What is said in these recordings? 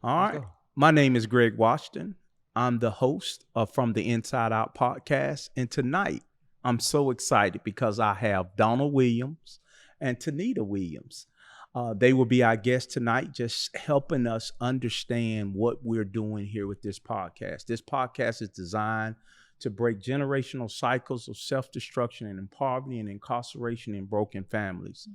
All Let's right. go. My name is Greg Washington. I'm the host of From the Inside Out podcast. And tonight, I'm so excited because I have Donald Williams and Tanita Williams. They will be our guests tonight, just helping us understand what we're doing here with this podcast. This podcast is designed to break generational cycles of self-destruction and poverty and incarceration in broken families.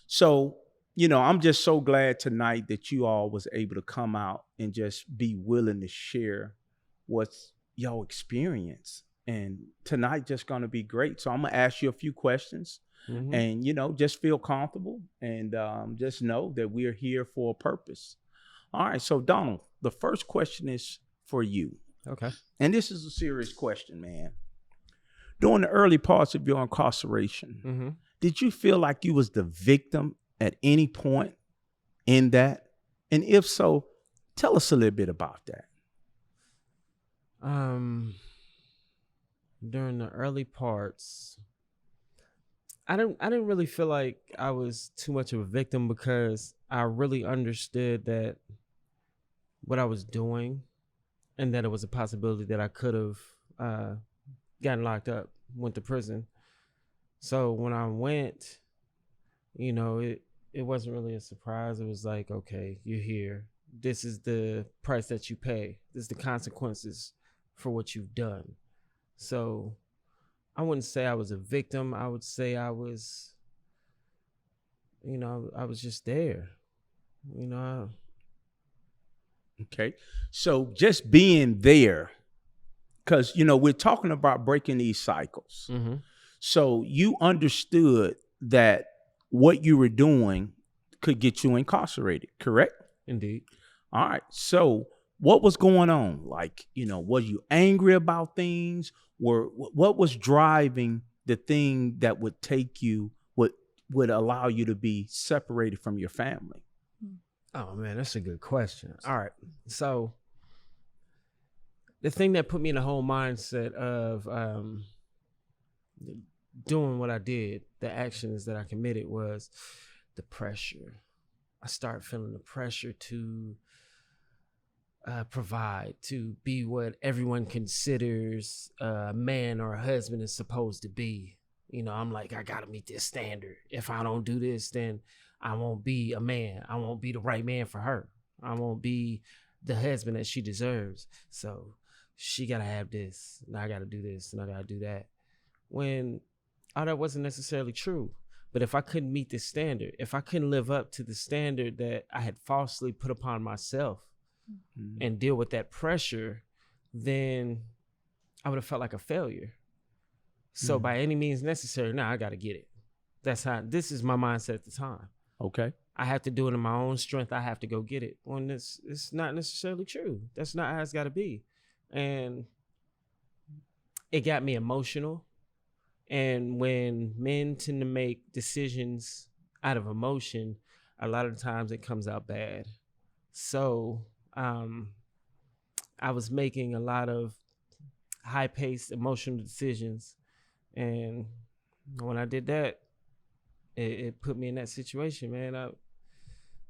So, I'm just so glad tonight that you all was able to come out and just be willing to share what's your experience. And tonight just going to be great. So I'm going to ask you a few questions and, just feel comfortable and just know that we're here for a purpose. All right. So Donald, the first question is for you. Okay. And this is a serious question, man. During the early parts of your incarceration, did you feel like you was the victim at any point in that? And if so, tell us a little bit about that. During the early parts, I didn't really feel like I was too much of a victim because I really understood that what I was doing and that it was a possibility that I could have gotten locked up, went to prison. So when I went, it wasn't really a surprise. It was like, okay, you're here. This is the price that you pay. This is the consequences for what you've done. So I wouldn't say I was a victim. I would say I was, I was just there. Okay. So just being there, because, we're talking about breaking these cycles. So you understood that what you were doing could get you incarcerated, correct? Indeed. All right. So what was going on? Like, was you angry about things? What was driving the thing that would take you, would allow you to be separated from your family? Oh, man, that's a good question. All right. So the thing that put me in the whole mindset of doing what I did, the actions that I committed, was the pressure. I started feeling the pressure to provide, to be what everyone considers a man or a husband is supposed to be. I'm like, I gotta meet this standard. If I don't do this, then I won't be a man. I won't be the right man for her. I won't be the husband that she deserves. So she gotta have this, and I gotta do this, and I gotta do that. When all that wasn't necessarily true. But if I couldn't meet this standard, if I couldn't live up to the standard that I had falsely put upon myself and deal with that pressure, then I would have felt like a failure. So by any means necessary, I got to get it. This is my mindset at the time. Okay. I have to do it in my own strength. I have to go get it. When it's not necessarily true. That's not how it's got to be. And it got me emotional. And when men tend to make decisions out of emotion, a lot of times it comes out bad. So I was making a lot of high-paced emotional decisions. And when I did that, it put me in that situation, man.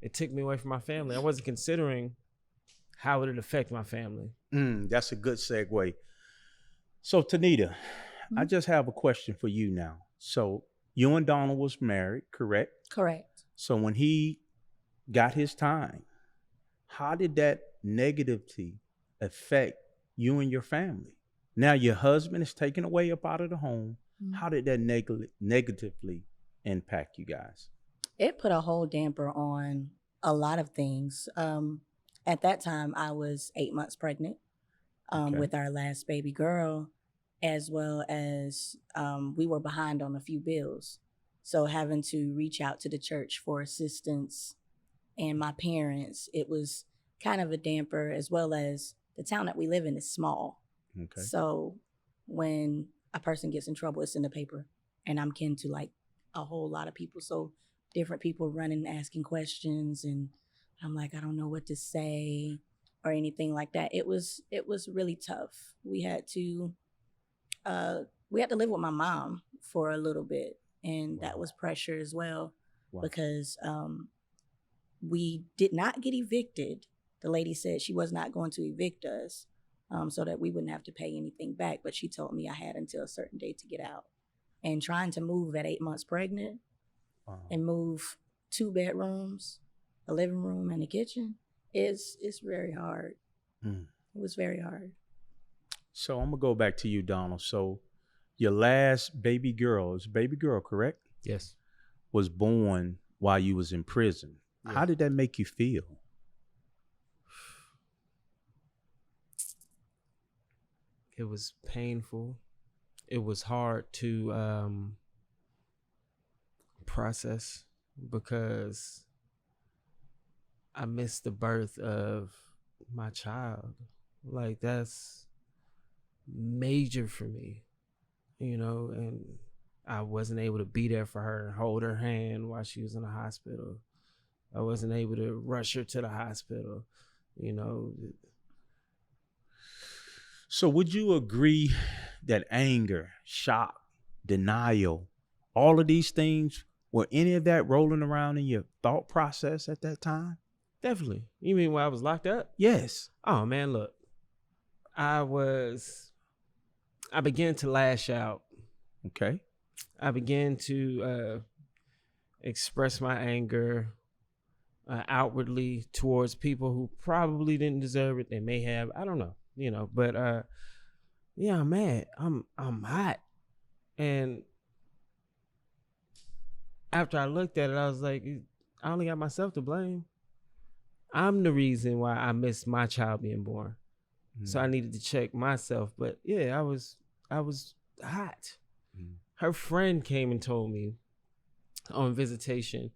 It took me away from my family. I wasn't considering how it would affect my family. That's a good segue. So, Tanita, I just have a question for you now. So you and Donald was married, correct? Correct. So when he got his time, how did that negatively affect you and your family? Now your husband is taken away up out of the home. How did that negatively impact you guys? It put a whole damper on a lot of things. At that time, I was 8 months pregnant with our last baby girl, as well as we were behind on a few bills. So having to reach out to the church for assistance and my parents, it was kind of a damper, as well as the town that we live in is small. Okay. So when a person gets in trouble, it's in the paper, and I'm kin to like a whole lot of people. So different people running, asking questions, and I'm like, I don't know what to say or anything like that. It was really tough. We had to live with my mom for a little bit, and that was pressure as well, because we did not get evicted, the lady said she was not going to evict us, so that we wouldn't have to pay anything back. But she told me I had until a certain date to get out. And trying to move at 8 months pregnant and move 2 bedrooms, a living room, and a kitchen it's very hard. It was very hard. So I'm gonna go back to you, Donald. So your last baby girl, is baby girl, correct? Yes. Was born while you was in prison. Yeah. How did that make you feel? It was painful. It was hard to process because I missed the birth of my child. Like, that's major for me, you know, and I wasn't able to be there for her and hold her hand while she was in the hospital. I wasn't able to rush her to the hospital, you know. So would you agree that anger, shock, denial, all of these things, were any of that rolling around in your thought process at that time? Definitely. You mean when I was locked up? Yes. Oh man, look. I began to lash out. Okay. I began to express my anger outwardly towards people who probably didn't deserve it. They may have, I don't know, you know, but yeah, I'm mad. I'm hot. And after I looked at it, I was like, I only got myself to blame. I'm the reason why I missed my child being born. So I needed to check myself. But yeah, I was hot. Her friend came and told me on visitation,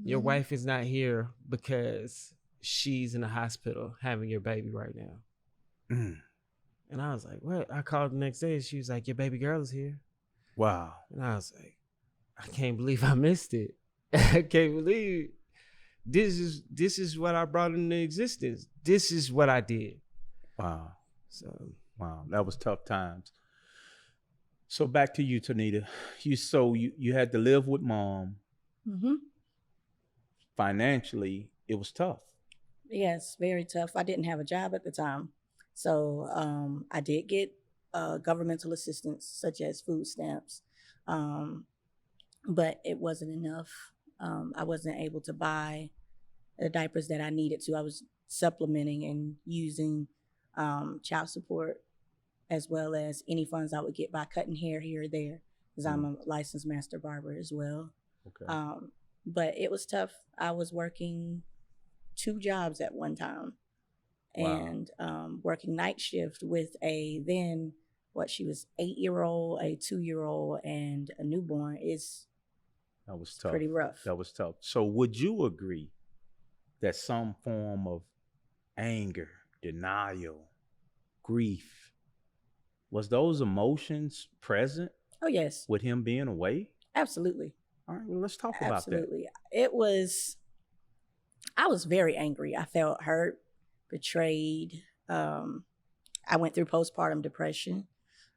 your wife is not here because she's in the hospital having your baby right now. And I was like, what? I called the next day and she was like, your baby girl is here. Wow. And I was like, I can't believe I missed it. I can't believe this is what I brought into existence. This is what I did. Wow. So wow, that was tough times. So back to you, Tanita. You had to live with mom. Financially, it was tough. Yes, very tough. I didn't have a job at the time. So I did get governmental assistance such as food stamps. But it wasn't enough. I wasn't able to buy the diapers that I needed to. I was supplementing and using child support as well as any funds I would get by cutting hair here or there, because I'm a licensed master barber as well. Okay. But it was tough. I was working 2 jobs at one time. Wow. And working night shift with she was 8-year-old, a 2-year-old, and a newborn that was tough. Pretty rough. That was tough. So would you agree that some form of anger, denial, grief, was those emotions present? Oh, yes. With him being away? Absolutely. All right, well, let's talk about that. Absolutely. I was very angry. I felt hurt, betrayed. I went through postpartum depression.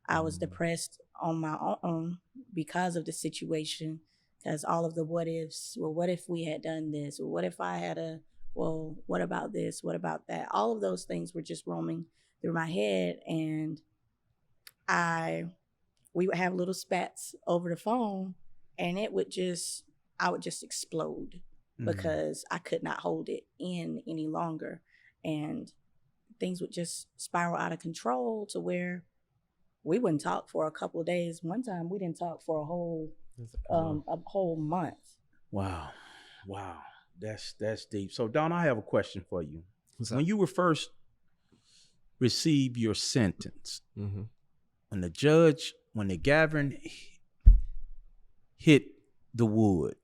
I was depressed on my own because of the situation, because all of the what ifs. Well, what if we had done this? Well, what if I had what about this? What about that? All of those things were just roaming through my head. And we would have little spats over the phone, and I would just explode because I could not hold it in any longer. And things would just spiral out of control to where we wouldn't talk for a couple of days. One time we didn't talk for a whole month. Wow. That's deep. So Don, I have a question for you. When you were first received your sentence, when the gathering hit the wood,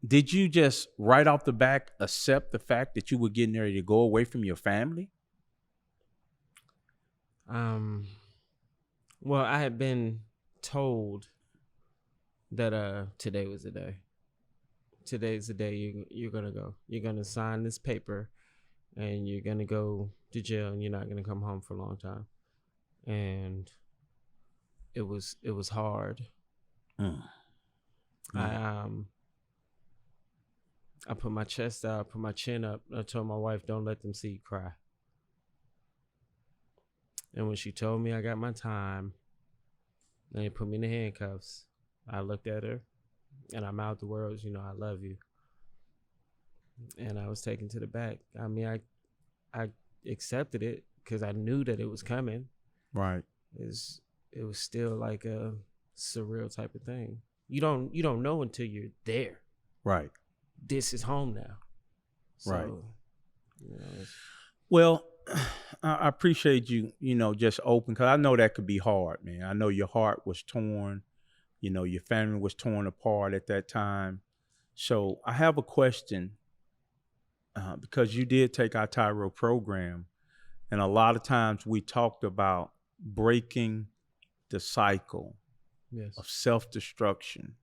did you just right off the bat accept the fact that you were getting ready to go away from your family? Well, I had been told that today was the day. Today's the day you're gonna go. You're gonna sign this paper, and you're gonna go to jail, and you're not gonna come home for a long time. And it was hard. I put my chest out, put my chin up. I told my wife, don't let them see you cry. And when she told me I got my time, and they put me in the handcuffs, I looked at her and I mouthed the words, I love you. And I was taken to the back. I mean, I accepted it because I knew that it was coming. Right. It was still like a surreal type of thing. You don't know until you're there. Right. This is home now. So, right. It's... Well, I appreciate you, just open, because I know that could be hard, man. I know your heart was torn. Your family was torn apart at that time. So I have a question, because you did take our Tyro program, and a lot of times we talked about breaking the cycle of self-destruction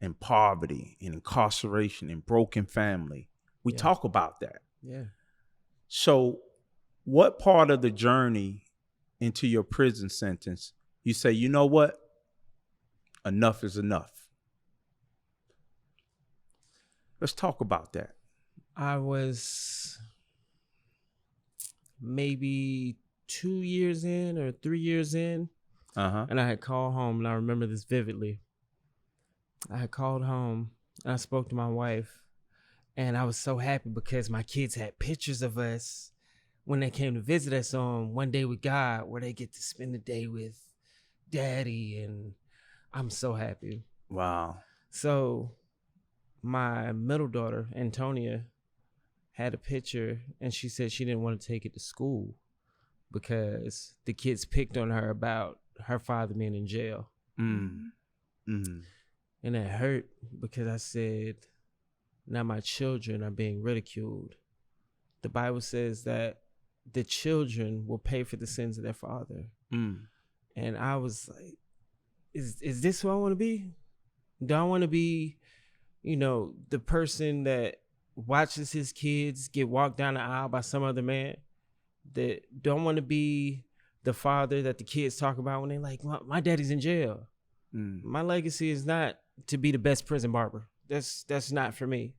and poverty and incarceration and broken family. We talk about that. Yeah. So what part of the journey into your prison sentence you say, you know what? Enough is enough. Let's talk about that. I was maybe 2 years in or 3 years in, and I had called home, and I remember this vividly. I had called home, and I spoke to my wife, and I was so happy because my kids had pictures of us when they came to visit us on One Day with God, where they get to spend the day with Daddy, and I'm so happy. Wow. So my middle daughter, Antonia, had a picture, and she said she didn't want to take it to school because the kids picked on her about her father being in jail. Mm. Mm. And that hurt because I said, now my children are being ridiculed. The Bible says that the children will pay for the sins of their father. Mm. And I was like, is this who I want to be? Do I want to be, the person that watches his kids get walked down the aisle by some other man? That don't want to be the father that the kids talk about when they like, my daddy's in jail. Mm. My legacy is not to be the best prison barber. That's not for me.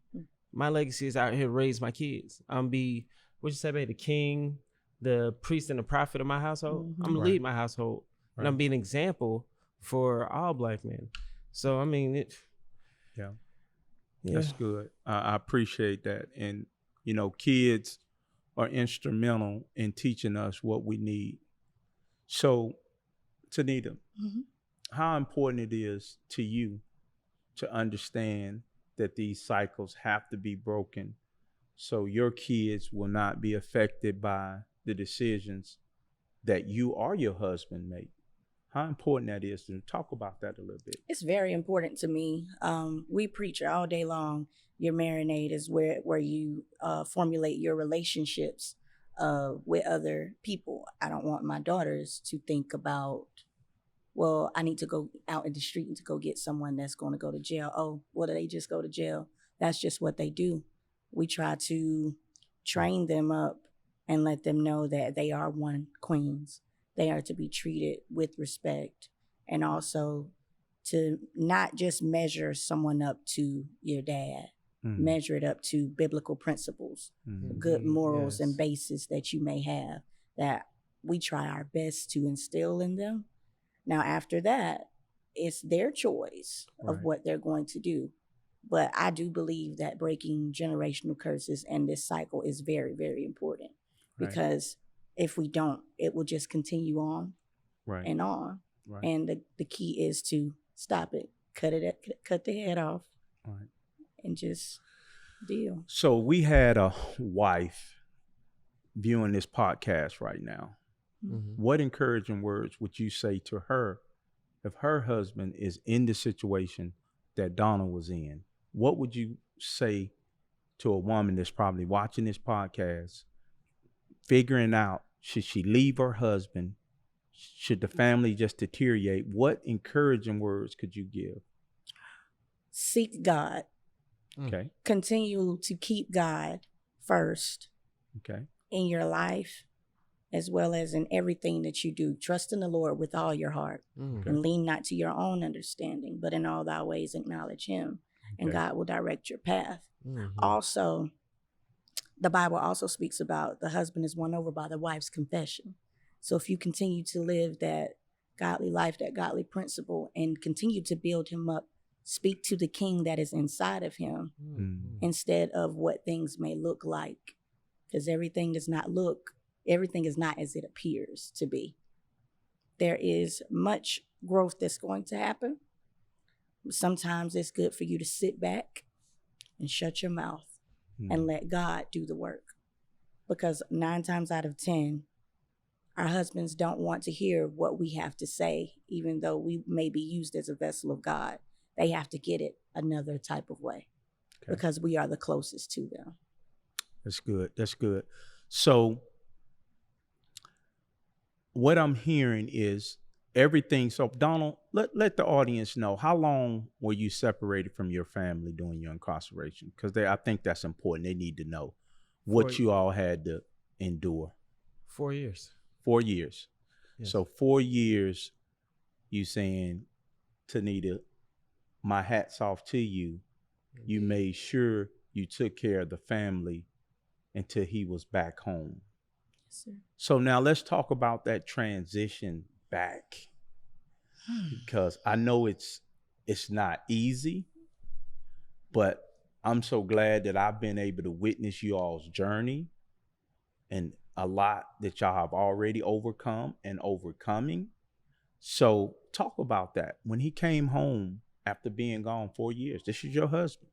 My legacy is out here to raise my kids. I'm be, what you say, babe, the king, the priest, and the prophet of my household. Mm-hmm. I'm gonna lead my household, and I'm Right. being an example for all black men. So I mean, Yeah. That's good. I appreciate that. And, kids are instrumental in teaching us what we need. So, Tanita, how important it is to you to understand that these cycles have to be broken so your kids will not be affected by the decisions that you or your husband make. How important that is, to talk about that a little bit. It's very important to me. We preach all day long. Your marinade is where you formulate your relationships with other people. I don't want my daughters to think about, well, I need to go out in the street and to go get someone that's going to go to jail. Oh, well, they just go to jail. That's just what they do. We try to train them up and let them know that they are one queens. They are to be treated with respect, and also to not just measure someone up to your dad, measure it up to biblical principles, good morals and bases that you may have, that we try our best to instill in them. Now, after that, it's their choice of what they're going to do. But I do believe that breaking generational curses and this cycle is very, very important, because if we don't, it will just continue on and on. Right. And the key is to stop it, cut the head off, and just deal. So we had a wife viewing this podcast right now. What encouraging words would you say to her if her husband is in the situation that Donna was in? What would you say to a woman that's probably watching this podcast, figuring out, should she leave her husband? Should the family just deteriorate? What encouraging words could you give? Seek God. Okay. Continue to keep God first. Okay. In your life, as well as in everything that you do. Trust in the Lord with all your heart, and lean not to your own understanding, but in all thy ways acknowledge him, and God will direct your path. Also, the Bible also speaks about the husband is won over by the wife's confession. So if you continue to live that godly life, that godly principle, and continue to build him up, speak to the king that is inside of him instead of what things may look like. Because everything is not as it appears to be. There is much growth that's going to happen. Sometimes it's good for you to sit back and shut your mouth and let God do the work. Because 9 times out of 10, our husbands don't want to hear what we have to say, even though we may be used as a vessel of God. They have to get it another type of way because we are the closest to them. That's good. That's good. So what I'm hearing is everything. So Donald, let the audience know, how long were you separated from your family during your incarceration? Because I think that's important. They need to know what you all had to endure. 4 years. 4 years. Yes. So 4 years, you saying, Tanita, my hat's off to you. You made sure you took care of the family until he was back home. Yes, sir. So now let's talk about that transition back, because I know it's not easy, but I'm so glad that I've been able to witness you all's journey and a lot that y'all have already overcome and overcoming. So talk about that. When he came home after being gone 4 years, this is your husband.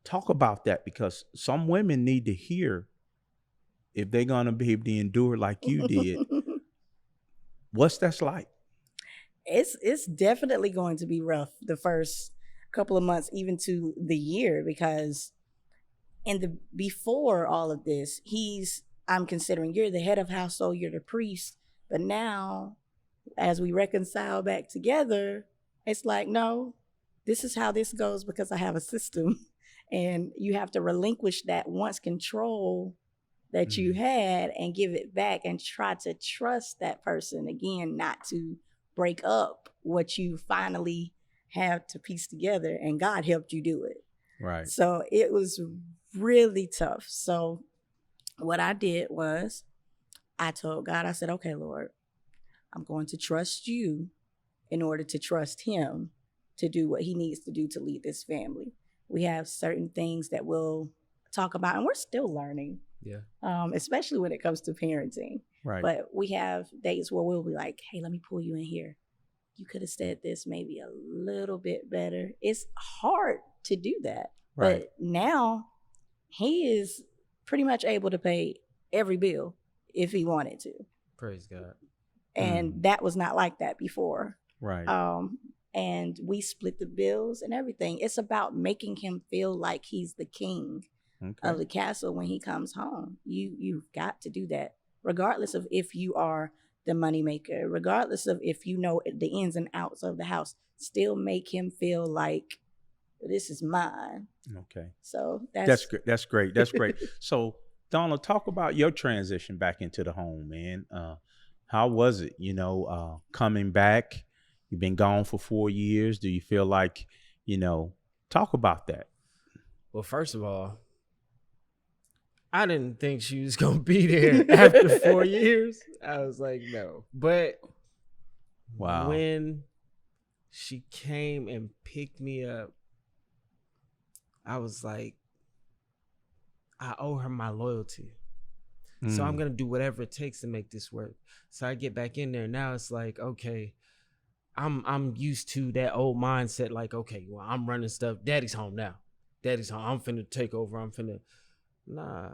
Talk about that, because some women need to hear, if they're going to be able to endure like you did, what's that's like? It's definitely going to be rough the first couple of months, even to the year, because before all of this, I'm considering you're the head of household, you're the priest, but now as we reconcile back together, it's like, no, this is how this goes because I have a system. And you have to relinquish that once control that you had and give it back and try to trust that person again, not to break up what you finally have to piece together. And God helped you do it. Right. So it was really tough. So what I did was I told God, I said, okay, Lord, I'm going to trust you in order to trust him to do what he needs to do to lead this family. We have certain things that we'll talk about, and we're still learning. Yeah. Especially when it comes to parenting. Right. But we have days where we'll be like, hey, let me pull you in here. You could have said this maybe a little bit better. It's hard to do that. Right. But now he is pretty much able to pay every bill if he wanted to. Praise God. And that was not like that before. Right. And we split the bills and everything. It's about making him feel like he's the king of the castle when he comes home. You've got to do that, regardless of if you are the moneymaker, regardless of if you know the ins and outs of the house. Still make him feel like this is mine. Okay. So that's good. That's great. That's great. So Donald, talk about your transition back into the home, man. How was it? Coming back. You've been gone for 4 years. Do you feel like, talk about that? Well, first of all, I didn't think she was going to be there after 4 years. I was like, no. But wow, when she came and picked me up, I was like, I owe her my loyalty. So I'm going to do whatever it takes to make this work. So I get back in there. Now it's like, okay, I'm used to that old mindset. Like, okay, well, I'm running stuff. Daddy's home now. Daddy's home. I'm finna take over. Nah.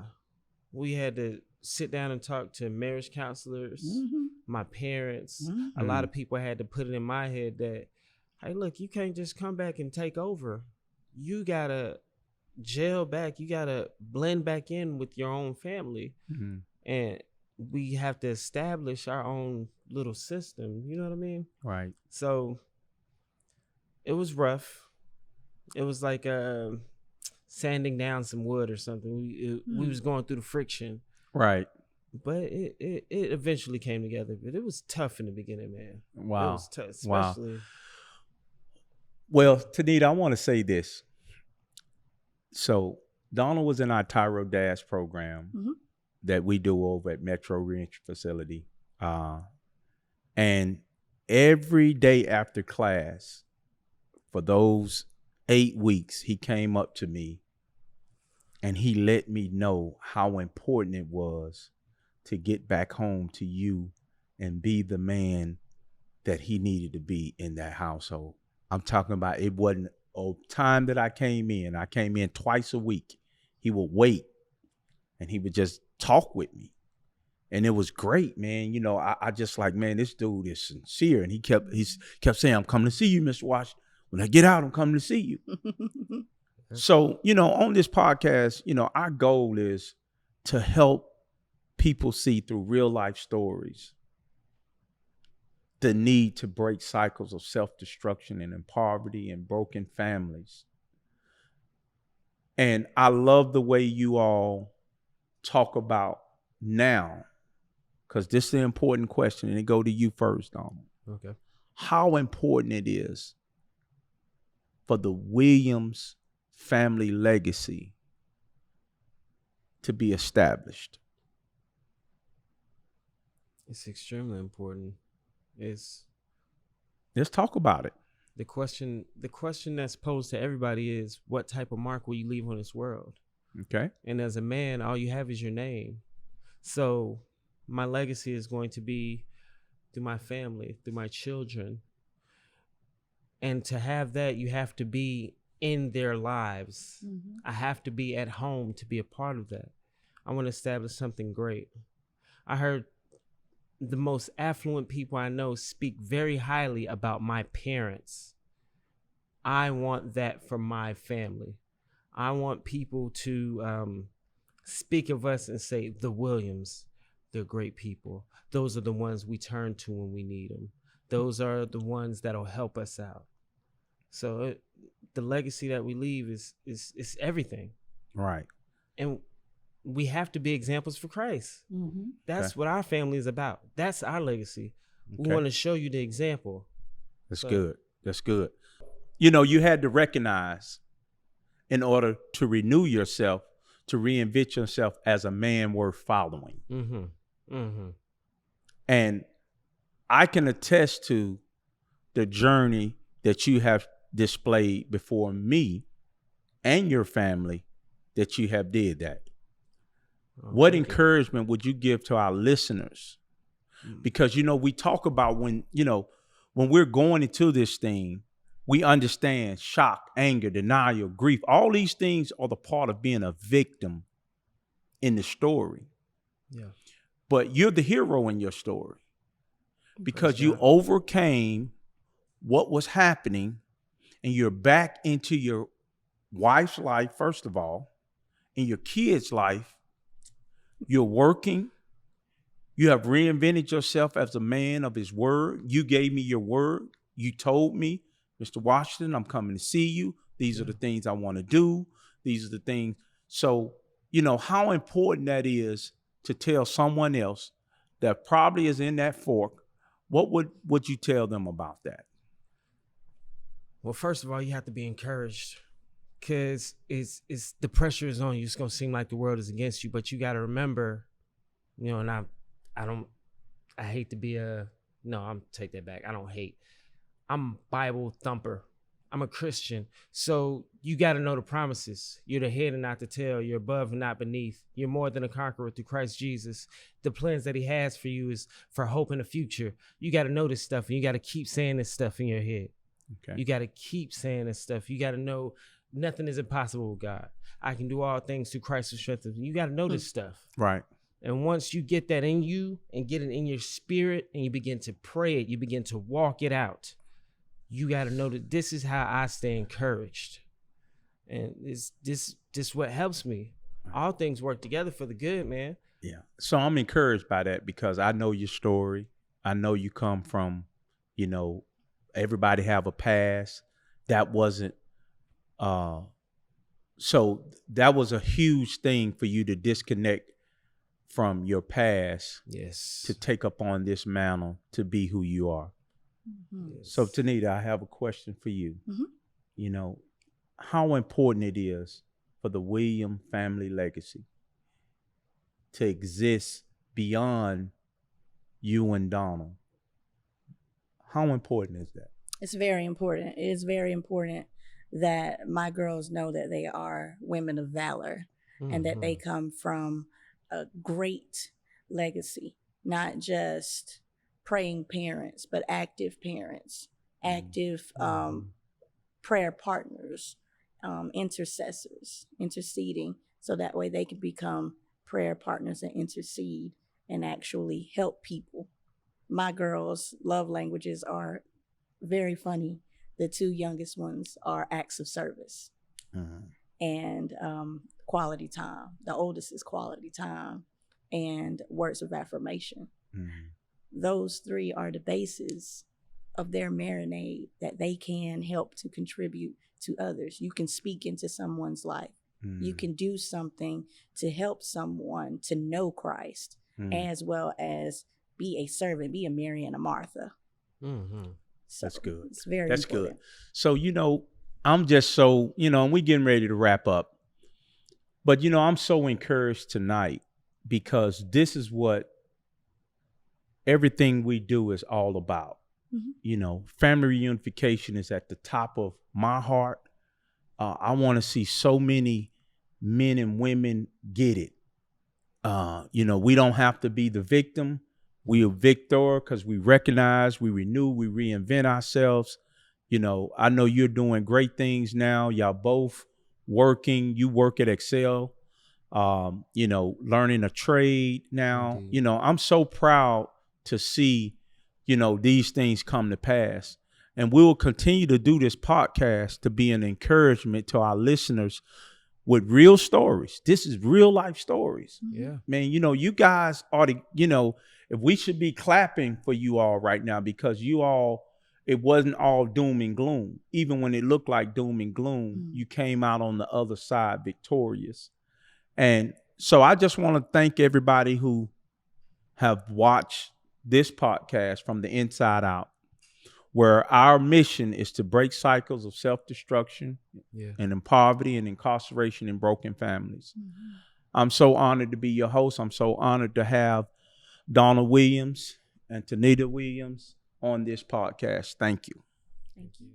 We had to sit down and talk to marriage counselors, my parents. A lot of people had to put it in my head that, hey, look, you can't just come back and take over. You gotta gel back. You gotta blend back in with your own family. And we have to establish our own little system. You know what I mean? Right. So it was rough. It was like sanding down some wood or something. We was going through the friction. Right. But it eventually came together. But it was tough in the beginning, man. Wow. It was tough, especially. Wow. Well, Tanita, I want to say this. So Donna was in our Tyro Dash program Mhm. that we do over at Metro Reentry Facility. And every day after class, for those 8 weeks, he came up to me and he let me know how important it was to get back home to you and be the man that he needed to be in that household. I'm talking about, it wasn't a time that I came in twice a week. He would wait and he would just talk with me. And it was great, man. You know, I just like, man, this dude is sincere. And he kept saying, I'm coming to see you, Mr. Washington. When I get out, I'm coming to see you. So, you know, on this podcast, you know, our goal is to help people see through real life stories the need to break cycles of self-destruction and in poverty and broken families. And I love the way you all talk about now, because this is an important question, and it go to you first, Donald. Okay. How important it is for the Williams family legacy to be established. It's extremely important. Let's talk about it. The question that's posed to everybody is, what type of mark will you leave on this world? Okay. And as a man, all you have is your name. So my legacy is going to be through my family, through my children. And to have that, you have to be in their lives. Mm-hmm. I have to be at home to be a part of that. I want to establish something great. I heard the most affluent people I know speak very highly about my parents. I want that for my family. I want people to speak of us and say, the Williams, they're great people. Those are the ones we turn to when we need them. Those are the ones that'll help us out. So the legacy that we leave is everything. Right. And we have to be examples for Christ. Mm-hmm. That's what our family is about. That's our legacy. Okay. We want to show you the example. That's good. That's good. You know, you had to recognize, in order to renew yourself, to reinvent yourself as a man worth following. Mm-hmm. Mm-hmm. And I can attest to the journey that you have displayed before me and your family, that you have did that. What encouragement would you give to our listeners? Because, you know, we talk about when we're going into this thing, we understand shock, anger, denial, grief. All these things are the part of being a victim in the story. Yeah. But you're the hero in your story because you overcame what was happening, and you're back into your wife's life, first of all, in your kids' life. You're working. You have reinvented yourself as a man of his word. You gave me your word. You told me, Mr. Washington, I'm coming to see you. These are the things I want to do. These are the things. So, you know, how important that is to tell someone else that probably is in that fork. What would you tell them about that? Well, first of all, you have to be encouraged. Because it's the pressure is on you. It's going to seem like the world is against you, but you got to remember, you know, and I hate to be I'm take that back. I don't hate. I'm Bible thumper. I'm a Christian. So you got to know the promises. You're the head and not the tail. You're above and not beneath. You're more than a conqueror through Christ Jesus. The plans that he has for you is for hope in the future. You got to know this stuff, and you got to keep saying this stuff in your head. Okay. You got to keep saying this stuff. You got to know nothing is impossible with God. I can do all things through Christ who strengthens me. You got to know this stuff. Right. And once you get that in you and get it in your spirit and you begin to pray it, you begin to walk it out, you got to know that this is how I stay encouraged. And this what helps me. All things work together for the good, man. Yeah. So I'm encouraged by that because I know your story. I know you come from, you know, everybody have a past. That wasn't so that was a huge thing for you to disconnect from your past. Yes. To take up on this mantle to be who you are. Mm-hmm. Yes. So Tanita, I have a question for you. Mm-hmm. You know, how important it is for for the William family legacy to exist beyond you and Donald? How important is that? It's very important. It is very important that my girls know that they are women of valor and that they come from a great legacy, not just praying parents, but active parents, active prayer partners, intercessors, interceding, so that way they can become prayer partners and intercede and actually help people. My girls' love languages are very funny. The two youngest ones are acts of service and quality time. The oldest is quality time and words of affirmation. Those three are the basis of their marinade that they can help to contribute to others. You can speak into someone's life. You can do something to help someone to know Christ, as well as be a servant, be a Mary and a Martha. So that's good. It's very That's important. good. So, I'm just so, and we getting ready to wrap up. But, I'm so encouraged tonight because this is what everything we do is all about. Family reunification is at the top of my heart. I want to see so many men and women get it. We don't have to be the victim. We are victor because we recognize, we renew, we reinvent ourselves. I know you're doing great things now. Y'all both working. You work at Excel, learning a trade now. Indeed. I'm so proud to see, these things come to pass. And we will continue to do this podcast to be an encouragement to our listeners with real stories. This is real life stories. Yeah. Man, you guys are if we should be clapping for you all right now because it wasn't all doom and gloom. Even when it looked like doom and gloom, you came out on the other side victorious. And so I just want to thank everybody who have watched this podcast from the inside out, where our mission is to break cycles of self-destruction and in poverty and incarceration in broken families. I'm so honored to be your host. I'm so honored to have Donald Williams and Tanita Williams on this podcast. Thank you. Thank you.